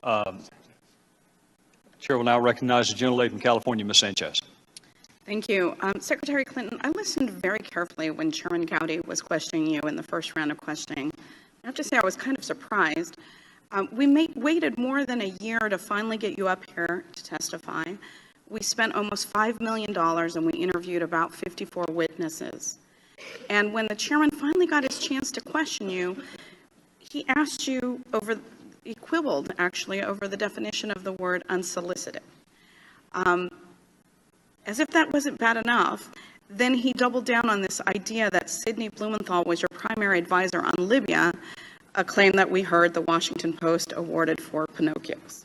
Chair will now recognize the gentlelady from California, Ms. Sanchez. Thank you. Secretary Clinton, I listened very carefully when Chairman Gowdy was questioning you in the first round of questioning. I have to say I was kind of surprised. We waited more than a year to finally get you up here to testify. We spent almost $5 million and we interviewed about 54 witnesses. And when the chairman finally got his chance to question you, he asked you he quibbled actually over the definition of the word unsolicited. As if that wasn't bad enough, then he doubled down on this idea that Sidney Blumenthal was your primary advisor on Libya, a claim that we heard the Washington Post awarded for Pinocchios.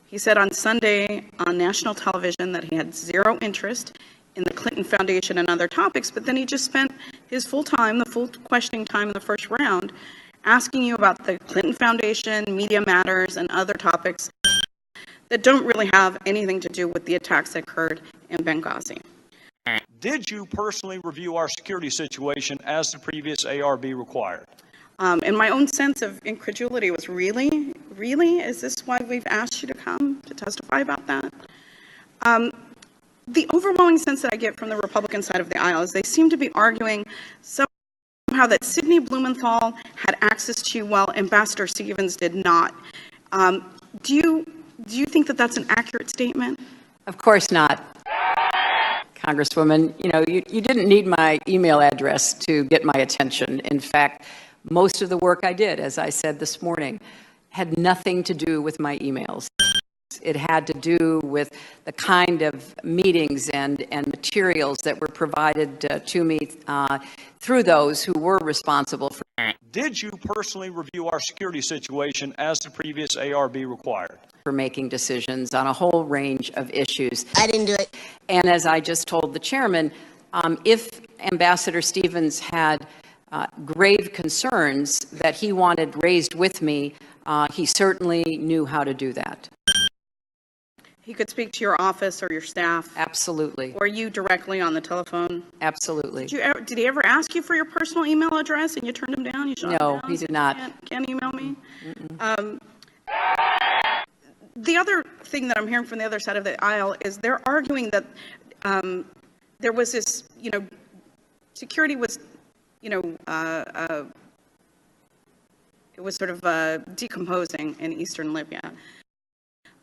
He said on Sunday on national television that he had zero interest in the Clinton Foundation and other topics, but then he just spent his full time, the full questioning time in the first round, asking you about the Clinton Foundation, Media Matters, and other topics that don't really have anything to do with the attacks that occurred in Benghazi. Did you personally review our security situation as the previous ARB required? And my own sense of incredulity was, really? Is this why we've asked you to come to testify about that? The overwhelming sense that I get from the Republican side of the aisle is they seem to be arguing somehow that Sidney Blumenthal had access to you while Ambassador Stevens did not. Do you think that that's an accurate statement? Of course not, Congresswoman. You didn't need my email address to get my attention. In fact, most of the work I did, as I said this morning, had nothing to do with my emails. It had to do with the kind of meetings and materials that were provided to me through those who were responsible for. Did you personally review our security situation as the previous ARB required? For making decisions on a whole range of issues. I didn't do it. And as I just told the chairman, if Ambassador Stevens had grave concerns that he wanted raised with me, he certainly knew how to do that. He could speak to your office or your staff? Absolutely. Or you directly on the telephone? Absolutely. Did he ever ask you for your personal email address and you turned him down? No, he did not. Can't email me? The other thing that I'm hearing from the other side of the aisle is they're arguing that there was this, security was, it was sort of decomposing in eastern Libya.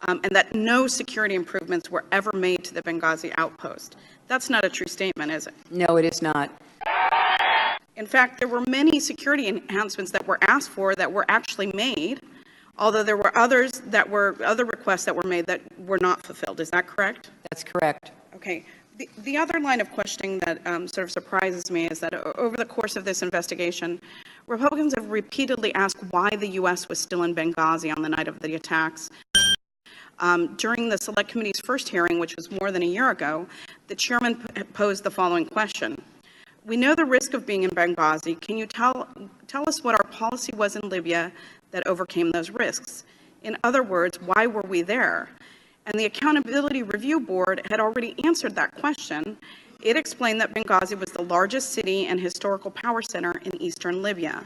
And that no security improvements were ever made to the Benghazi outpost. That's not a true statement, is it? No, it is not. In fact, there were many security enhancements that were asked for that were actually made, although there were other requests that were made that were not fulfilled. Is that correct? That's correct. Okay. The other line of questioning that sort of surprises me is that over the course of this investigation, Republicans have repeatedly asked why the U.S. was still in Benghazi on the night of the attacks. During the Select Committee's first hearing, which was more than a year ago, the chairman posed the following question. We know the risk of being in Benghazi. Can you tell us what our policy was in Libya that overcame those risks? In other words, why were we there? And the Accountability Review Board had already answered that question. It explained that Benghazi was the largest city and historical power center in eastern Libya.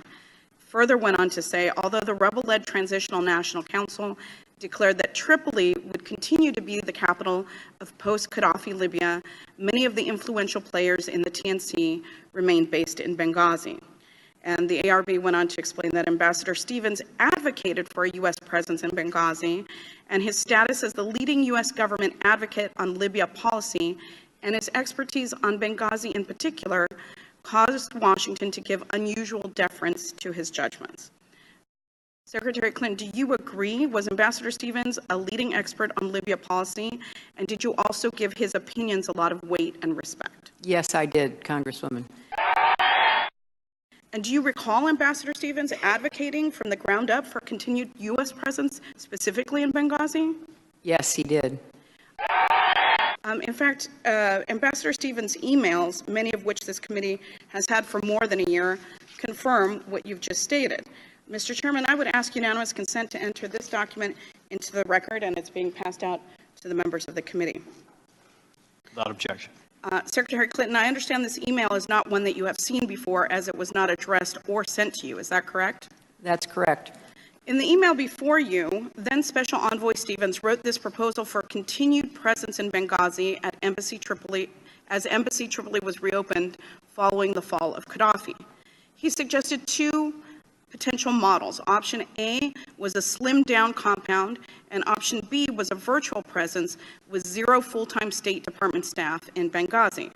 Further went on to say, although the rebel-led Transitional National Council declared that Tripoli would continue to be the capital of post-Gaddafi Libya, many of the influential players in the TNC remained based in Benghazi. And the ARB went on to explain that Ambassador Stevens advocated for a U.S. presence in Benghazi, and his status as the leading U.S. government advocate on Libya policy and his expertise on Benghazi in particular caused Washington to give unusual deference to his judgments. Secretary Clinton, do you agree? Was Ambassador Stevens a leading expert on Libya policy? And did you also give his opinions a lot of weight and respect? Yes, I did, Congresswoman. And do you recall Ambassador Stevens advocating from the ground up for continued U.S. presence, specifically in Benghazi? Yes, he did. In fact, Ambassador Stevens' emails, many of which this committee has had for more than a year, confirm what you've just stated. Mr. Chairman, I would ask unanimous consent to enter this document into the record, and it's being passed out to the members of the committee. Without objection. Secretary Clinton, I understand this email is not one that you have seen before, as it was not addressed or sent to you. Is that correct? That's correct. In the email before you, then Special Envoy Stevens wrote this proposal for continued presence in Benghazi at Embassy Tripoli as Embassy Tripoli was reopened following the fall of Gaddafi. He suggested two potential models. Option A was a slimmed-down compound, and option B was a virtual presence with 0 full-time State Department staff in Benghazi.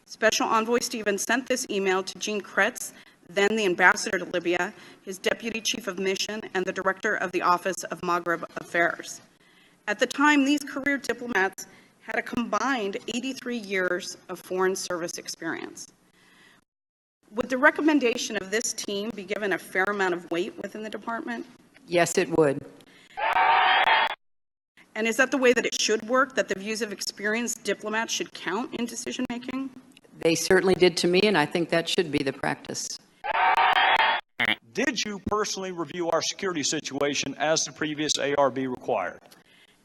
Special Envoy Stevens sent this email to Jean Kretz, then the ambassador to Libya, his deputy chief of mission, and the director of the Office of Maghreb Affairs. At the time, these career diplomats had a combined 83 years of foreign service experience. Would the recommendation of this team be given a fair amount of weight within the department? Yes, it would. And is that the way that it should work, that the views of experienced diplomats should count in decision-making? They certainly did to me, and I think that should be the practice. Did you personally review our security situation as the previous ARB required?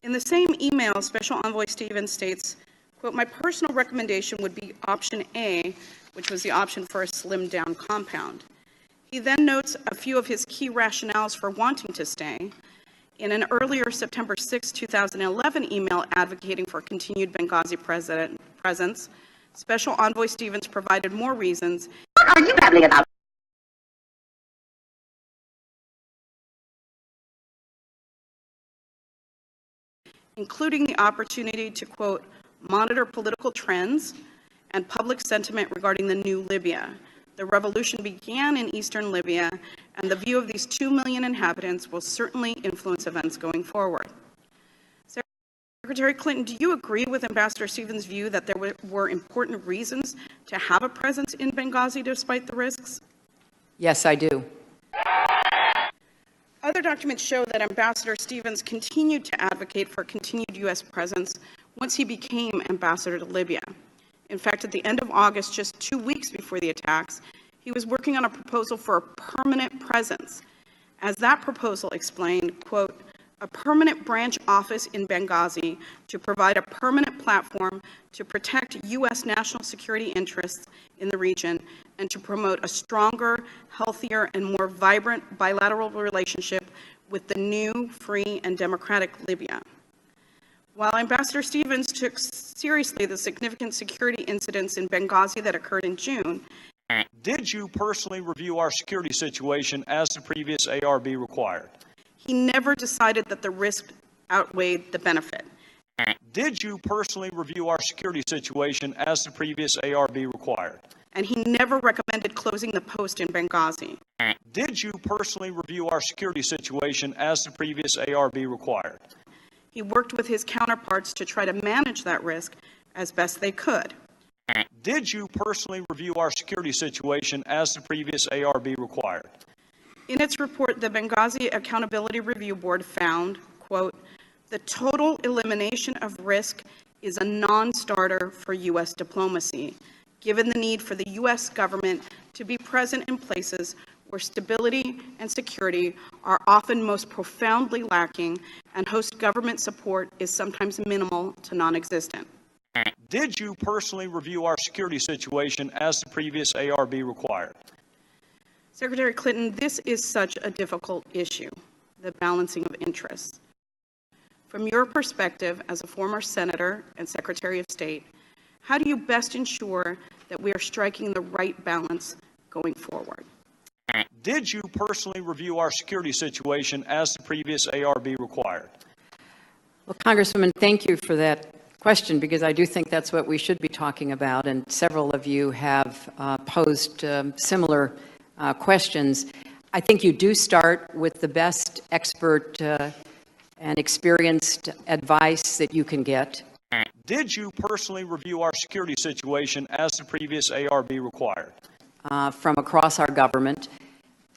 In the same email, Special Envoy Stevens states, quote, "My personal recommendation would be option A, which was the option for a slimmed-down compound." He then notes a few of his key rationales for wanting to stay. In an earlier September 6, 2011 email advocating for continued Benghazi presence, Special Envoy Stevens provided more reasons. What are you babbling about? Including the opportunity to, quote, "monitor political trends and public sentiment regarding the new Libya. The revolution began in eastern Libya, and the view of these 2 million inhabitants will certainly influence events going forward." Secretary Clinton, do you agree with Ambassador Stevens' view that there were important reasons to have a presence in Benghazi despite the risks? Yes, I do. Other documents show that Ambassador Stevens continued to advocate for continued U.S. presence once he became ambassador to Libya. In fact, at the end of August, just 2 weeks before the attacks, he was working on a proposal for a permanent presence. As that proposal explained, quote, "a permanent branch office in Benghazi to provide a permanent platform to protect U.S. national security interests in the region and to promote a stronger, healthier, and more vibrant bilateral relationship with the new, free, and democratic Libya." While Ambassador Stevens took seriously the significant security incidents in Benghazi that occurred in June, did you personally review our security situation as the previous ARB required? he never decided that the risk outweighed the benefit. Did you personally review our security situation as the previous ARB required? And he never recommended closing the post in Benghazi. Did you personally review our security situation as the previous ARB required? He worked with his counterparts to try to manage that risk as best they could. Did you personally review our security situation as the previous ARB required? In its report, the Benghazi Accountability Review Board found, quote, "the total elimination of risk is a non-starter for U.S. diplomacy, given the need for the U.S. government to be present in places where stability and security are often most profoundly lacking and host government support is sometimes minimal to non-existent." Did you personally review our security situation as the previous ARB required? Secretary Clinton, this is such a difficult issue, the balancing of interests. From your perspective as a former senator and Secretary of State, how do you best ensure that we are striking the right balance going forward? Did you personally review our security situation as the previous ARB required? Well, Congresswoman, thank you for that question, because I do think that's what we should be talking about, and several of you have posed similar questions. I think you do start with the best expert and experienced advice that you can get. Did you personally review our security situation as the previous ARB required? From across our government.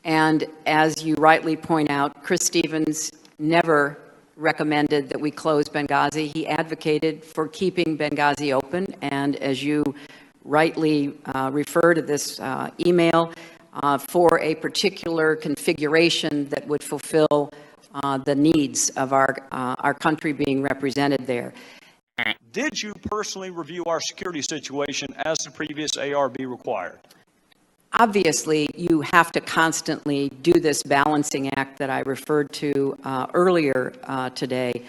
And as you rightly point out, Chris Stevens never recommended that we close Benghazi. He advocated for keeping Benghazi open, and as you rightly refer to this email, for a particular configuration that would fulfill the needs of our country being represented there. Did you personally review our security situation as the previous ARB required? Obviously, you have to constantly do this balancing act that I referred to earlier today.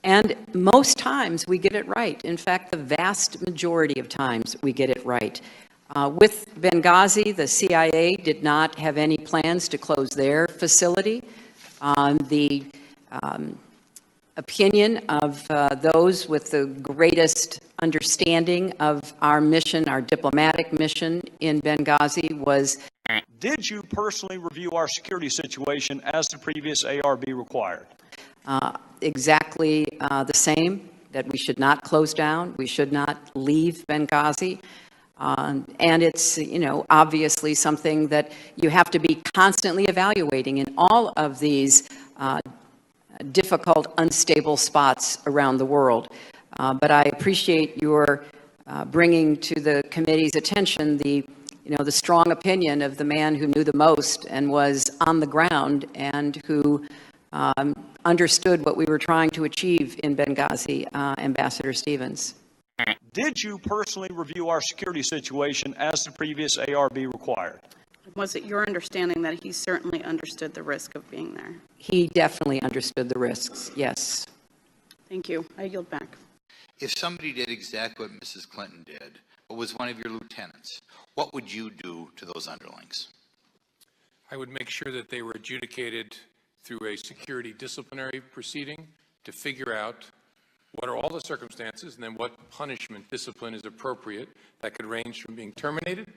And most times we get it right. In fact, the vast majority of times we get it right. With Benghazi, the CIA did not have any plans to close their facility. The opinion of those with the greatest understanding of our mission, our diplomatic mission in Benghazi was... Did you personally review our security situation as the previous ARB required? Exactly the same, that we should not close down, we should not leave Benghazi. And it's, you know, obviously something that you have to be constantly evaluating in all of these difficult, unstable spots around the world. But I appreciate your bringing to the committee's attention the strong opinion of the man who knew the most and was on the ground and who understood what we were trying to achieve in Benghazi, Ambassador Stevens. Did you personally review our security situation as the previous ARB required? Was it your understanding that he certainly understood the risk of being there? He definitely understood the risks, yes. Thank you. I yield back. If somebody did exactly what Mrs. Clinton did, but was one of your lieutenants, what would you do to those underlings? I would make sure that they were adjudicated through a security disciplinary proceeding to figure out what are all the circumstances and then what punishment discipline is appropriate. That could range from being terminated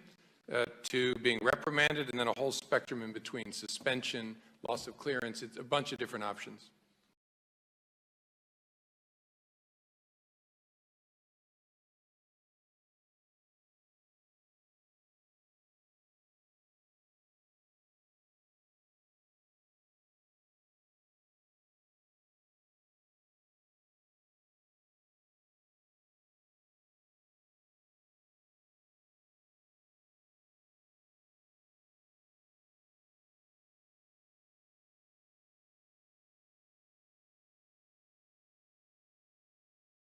to being reprimanded, and then a whole spectrum in between: suspension, loss of clearance. It's a bunch of different options.